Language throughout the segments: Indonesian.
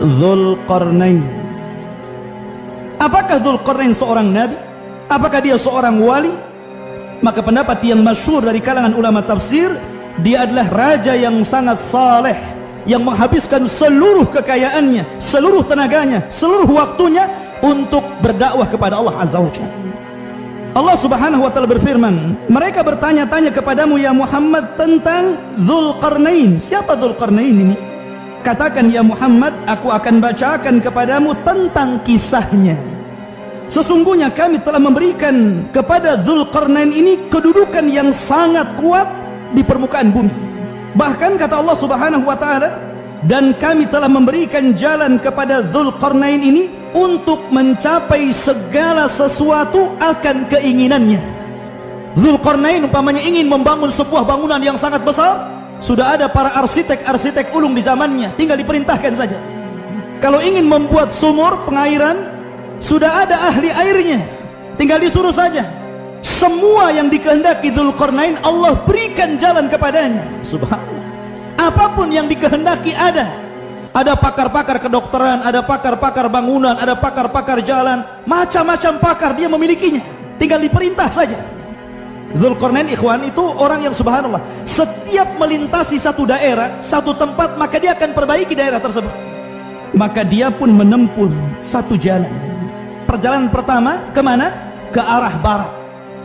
Dzulqarnain. Apakah Dzulqarnain seorang nabi? Apakah dia seorang wali? Maka pendapat yang masyhur dari kalangan ulama tafsir, dia adalah raja yang sangat saleh, yang menghabiskan seluruh kekayaannya, seluruh tenaganya, seluruh waktunya untuk berdakwah kepada Allah Azza wa Jalla. Allah Subhanahu wa taala berfirman, mereka bertanya-tanya kepadamu ya Muhammad tentang Dzulqarnain. Siapa Dzulqarnain ini? Katakan ya Muhammad, aku akan bacakan kepadamu tentang kisahnya. Sesungguhnya kami telah memberikan kepada Dzulqarnain ini kedudukan yang sangat kuat di permukaan bumi. Bahkan kata Allah Subhanahu wa taala, dan kami telah memberikan jalan kepada Dzulqarnain ini untuk mencapai segala sesuatu akan keinginannya. Dzulqarnain umpamanya ingin membangun sebuah bangunan yang sangat besar, sudah ada para arsitek ulung di zamannya, tinggal diperintahkan saja. Kalau ingin membuat sumur pengairan, sudah ada ahli airnya, tinggal disuruh saja. Semua yang dikehendaki Dzulqarnain Allah berikan jalan kepadanya. Subhanallah. Apapun yang dikehendaki ada. Ada pakar-pakar kedokteran, ada pakar-pakar bangunan, ada pakar-pakar jalan, macam-macam pakar dia memilikinya, tinggal diperintah saja. Dzulqarnain ikhwan itu orang yang subhanallah, setiap melintasi satu daerah, satu tempat, maka dia akan perbaiki daerah tersebut. Maka dia pun menempuh satu jalan. Perjalanan pertama kemana? Ke arah barat.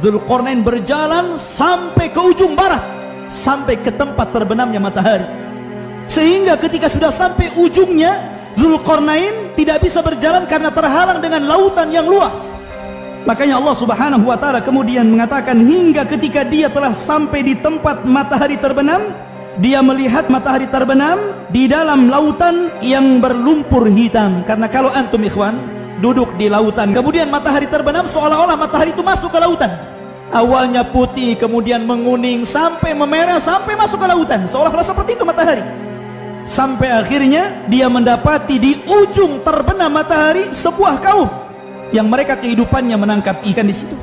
Dzulqarnain berjalan sampai ke ujung barat, sampai ke tempat terbenamnya matahari. Sehingga ketika sudah sampai ujungnya, Dzulqarnain tidak bisa berjalan karena terhalang dengan lautan yang luas. Makanya Allah Subhanahu wa taala kemudian mengatakan, hingga ketika dia telah sampai di tempat matahari terbenam, dia melihat matahari terbenam di dalam lautan yang berlumpur hitam. Karena kalau antum ikhwan duduk di lautan, kemudian matahari terbenam, seolah-olah matahari itu masuk ke lautan. Awalnya putih, kemudian menguning, sampai memerah, sampai masuk ke lautan, seolah-olah seperti itu matahari. Sampai akhirnya dia mendapati di ujung terbenam matahari sebuah kaum yang mereka kehidupannya menangkap ikan di situ.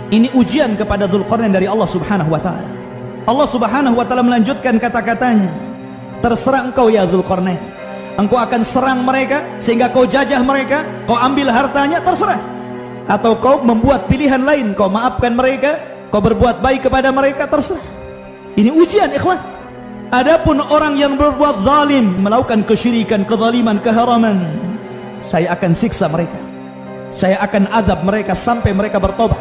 Ini ujian kepada Dzulqarnain dari Allah Subhanahu wa taala. Allah Subhanahu wa taala melanjutkan kata-katanya, terserah engkau ya Dzulqarnain, engkau akan serang mereka sehingga kau jajah mereka, kau ambil hartanya, terserah. Atau kau membuat pilihan lain, kau maafkan mereka, kau berbuat baik kepada mereka, terserah. Ini ujian ikhwan. Adapun orang yang berbuat zalim, melakukan kesyirikan, kezaliman, keharaman, saya akan siksa mereka, saya akan azab mereka sampai mereka bertobat.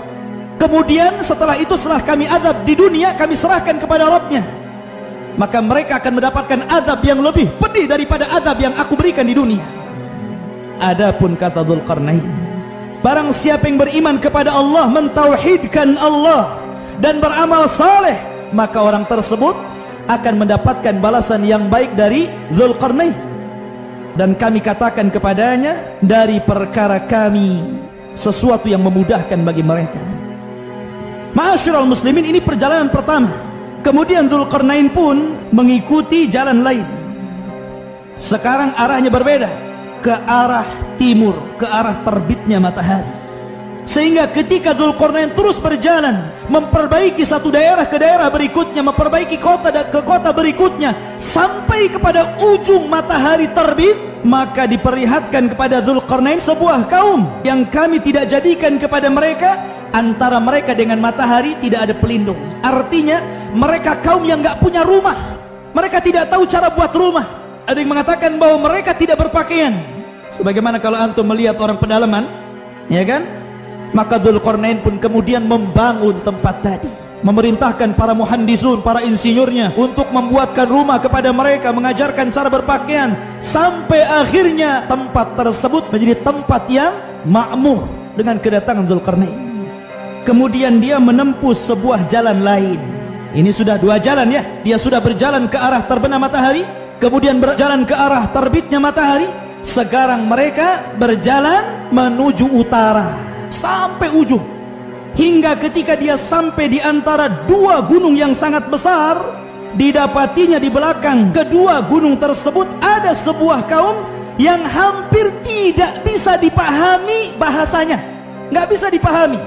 Kemudian setelah itu, setelah kami azab di dunia, kami serahkan kepada Rabbnya, maka mereka akan mendapatkan azab yang lebih pedih daripada azab yang aku berikan di dunia. Adapun kata Dzulqarnain, barang siapa yang beriman kepada Allah, mentauhidkan Allah dan beramal saleh, maka orang tersebut akan mendapatkan balasan yang baik dari Dzulqarnain. Dan kami katakan kepadanya dari perkara kami sesuatu yang memudahkan bagi mereka. Ma'asyiral muslimin, ini perjalanan pertama. Kemudian Dzulqarnain pun mengikuti jalan lain. Sekarang arahnya berbeda, ke arah timur, ke arah terbitnya matahari. Sehingga ketika Dzulqarnain terus berjalan, memperbaiki satu daerah ke daerah berikutnya, memperbaiki kota ke kota berikutnya, sampai kepada ujung matahari terbit, maka diperlihatkan kepada Dzulqarnain sebuah kaum yang kami tidak jadikan kepada mereka, antara mereka dengan matahari tidak ada pelindung. Artinya mereka kaum yang gak punya rumah, mereka tidak tahu cara buat rumah. Ada yang mengatakan bahwa mereka tidak berpakaian, sebagaimana kalau antum melihat orang pedalaman, ya kan? Maka Dzulqarnain pun kemudian membangun tempat tadi, memerintahkan para muhandisun, para insinyurnya untuk membuatkan rumah kepada mereka, mengajarkan cara berpakaian, sampai akhirnya tempat tersebut menjadi tempat yang makmur dengan kedatangan Dzulqarnain. Kemudian dia menempuh sebuah jalan lain. Ini sudah dua jalan ya. Dia sudah berjalan ke arah terbenam matahari, kemudian berjalan ke arah terbitnya matahari. Sekarang mereka berjalan menuju utara sampai ujung, hingga ketika dia sampai di antara dua gunung yang sangat besar, didapatinya di belakang kedua gunung tersebut ada sebuah kaum yang hampir tidak bisa dipahami bahasanya, nggak bisa dipahami.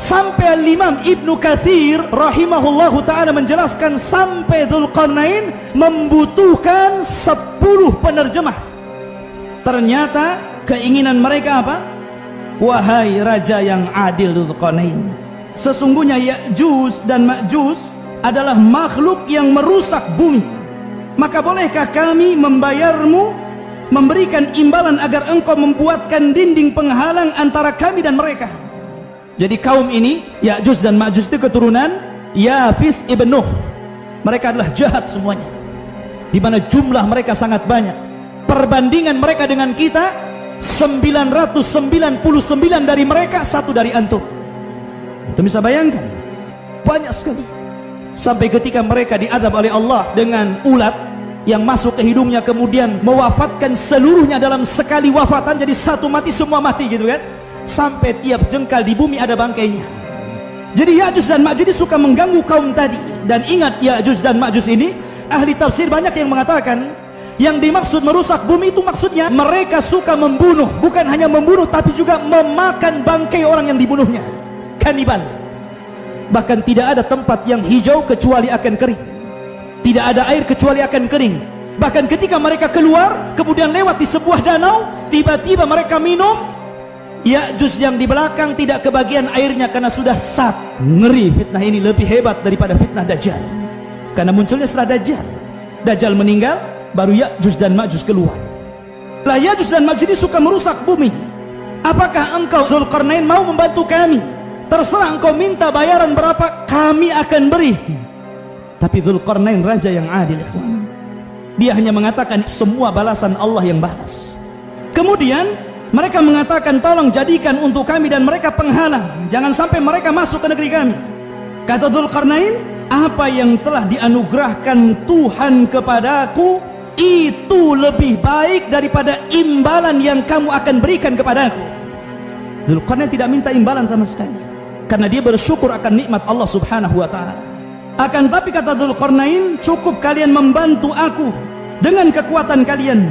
Sampai Imam Ibnu Katsir rahimahullahu ta'ala menjelaskan sampai Dzulqarnain membutuhkan 10 penerjemah Ternyata keinginan mereka apa? Wahai raja yang adil Dzulqarnain, sesungguhnya Ya'juj dan Ma'juj adalah makhluk yang merusak bumi. Maka bolehkah kami membayarmu, memberikan imbalan agar engkau membuatkan dinding penghalang antara kami dan mereka? Jadi kaum ini, Ya'juj dan Ma'juj itu keturunan Yafis ibn Nuh. Mereka adalah jahat semuanya, di mana jumlah mereka sangat banyak. Perbandingan mereka dengan kita 999 dari mereka, 1 dari antum. Itu bisa bayangkan, banyak sekali. Sampai ketika mereka diazab oleh Allah dengan ulat yang masuk ke hidungnya, kemudian mewafatkan seluruhnya dalam sekali wafatan. Jadi satu mati semua mati gitu kan. Sampai tiap jengkal di bumi ada bangkainya. Jadi Ya'juj dan Ma'juj suka mengganggu kaum tadi. Dan ingat, Ya'juj dan Ma'juj ini ahli tafsir banyak yang mengatakan yang dimaksud merusak bumi itu maksudnya mereka suka membunuh. Bukan hanya membunuh, tapi juga memakan bangkai orang yang dibunuhnya. Kanibal. Bahkan tidak ada tempat yang hijau kecuali akan kering. Tidak ada air kecuali akan kering. Bahkan ketika mereka keluar, kemudian lewat di sebuah danau, tiba-tiba mereka minum, Ya'juj yang di belakang tidak kebagian airnya karena sudah sak. Ngeri, fitnah ini lebih hebat daripada fitnah Dajjal. Karena munculnya setelah Dajjal. Dajjal meninggal, baru Ya'juj dan Ma'juj keluar. Lah Ya'juj dan Ma'juj ini suka merusak bumi. Apakah engkau Dzulqarnain mau membantu kami? Terserah engkau minta bayaran berapa, kami akan beri. Tapi Dzulqarnain raja yang adil, ikhwan. Dia hanya mengatakan semua balasan Allah yang balas. Kemudian mereka mengatakan, tolong jadikan untuk kami dan mereka penghalang, jangan sampai mereka masuk ke negeri kami. Kata Dzulqarnain, apa yang telah dianugerahkan Tuhan kepadaku itu lebih baik daripada imbalan yang kamu akan berikan kepadaku. Dzulqarnain tidak minta imbalan sama sekali, karena dia bersyukur akan nikmat Allah subhanahu wa ta'ala. Akan tapi kata Dzulqarnain, cukup kalian membantu aku dengan kekuatan kalian,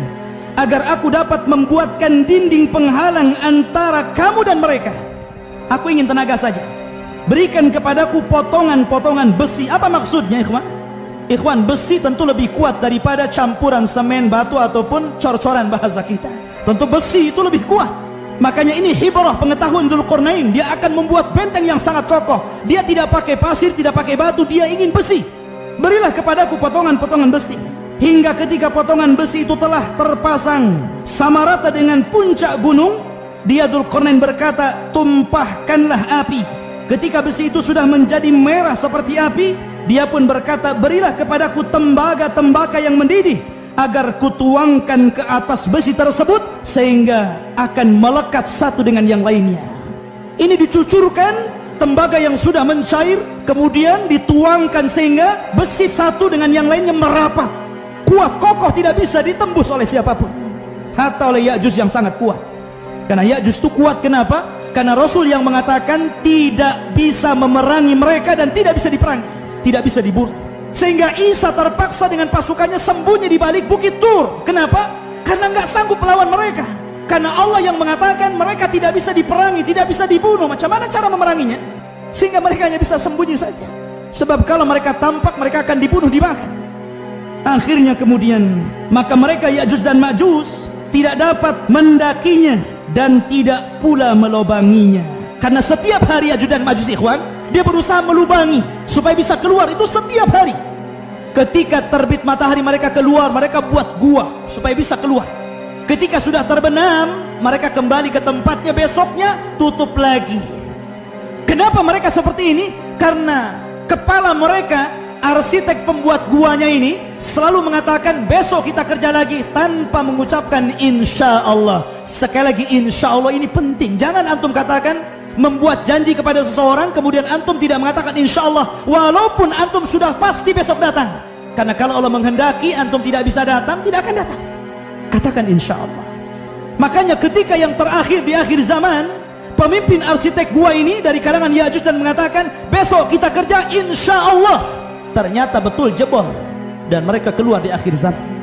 agar aku dapat membuatkan dinding penghalang antara kamu dan mereka. Aku ingin tenaga saja. Berikan kepadaku potongan-potongan besi. Apa maksudnya, ikhwan? Ikhwan, besi tentu lebih kuat daripada campuran semen, batu, ataupun cor-coran bahasa kita. Tentu besi itu lebih kuat. Makanya ini hibrah pengetahuan Dzulqarnain. Dia akan membuat benteng yang sangat kokoh. Dia tidak pakai pasir, tidak pakai batu, dia ingin besi. Berilah kepadaku potongan-potongan besi. Hingga ketika potongan besi itu telah terpasang sama rata dengan puncak gunung, dia Dzulqarnain berkata, tumpahkanlah api. Ketika besi itu sudah menjadi merah seperti api, dia pun berkata, berilah kepadaku tembaga-tembaga yang mendidih, agar kutuangkan ke atas besi tersebut, sehingga akan melekat satu dengan yang lainnya. Ini dicucurkan tembaga yang sudah mencair, kemudian dituangkan sehingga besi satu dengan yang lainnya merapat, kuat, kokoh, tidak bisa ditembus oleh siapapun, hatta oleh Ya'juj yang sangat kuat. Karena Ya'juj itu kuat, kenapa? Karena Rasul yang mengatakan tidak bisa memerangi mereka dan tidak bisa diperangi, tidak bisa dibunuh. Sehingga Isa terpaksa dengan pasukannya sembunyi di balik bukit Tur. Kenapa? Karena nggak sanggup melawan mereka. Karena Allah yang mengatakan mereka tidak bisa diperangi, tidak bisa dibunuh. Macam mana cara memeranginya? Sehingga mereka hanya bisa sembunyi saja. Sebab kalau mereka tampak, mereka akan dibunuh, dimakan. Akhirnya kemudian, maka mereka Ya'juj dan Ma'juj tidak dapat mendakinya dan tidak pula melobanginya. Karena setiap hari Ya'juj dan Ma'juj, ikhwan, dia berusaha melubangi supaya bisa keluar. Itu setiap hari. Ketika terbit matahari mereka keluar, mereka buat gua supaya bisa keluar. Ketika sudah terbenam, mereka kembali ke tempatnya, besoknya tutup lagi. Kenapa mereka seperti ini? Karena kepala mereka, arsitek pembuat guanya ini, selalu mengatakan besok kita kerja lagi tanpa mengucapkan insya Allah. Sekali lagi, insya Allah ini penting. Jangan antum katakan membuat janji kepada seseorang kemudian antum tidak mengatakan insya Allah, walaupun antum sudah pasti besok datang. Karena kalau Allah menghendaki antum tidak bisa datang, tidak akan datang. Katakan insya Allah. Makanya ketika yang terakhir di akhir zaman, pemimpin arsitek gua ini dari kalangan Ya'juj dan mengatakan besok kita kerja insya Allah. Ternyata betul jebol dan mereka keluar di akhir zaman.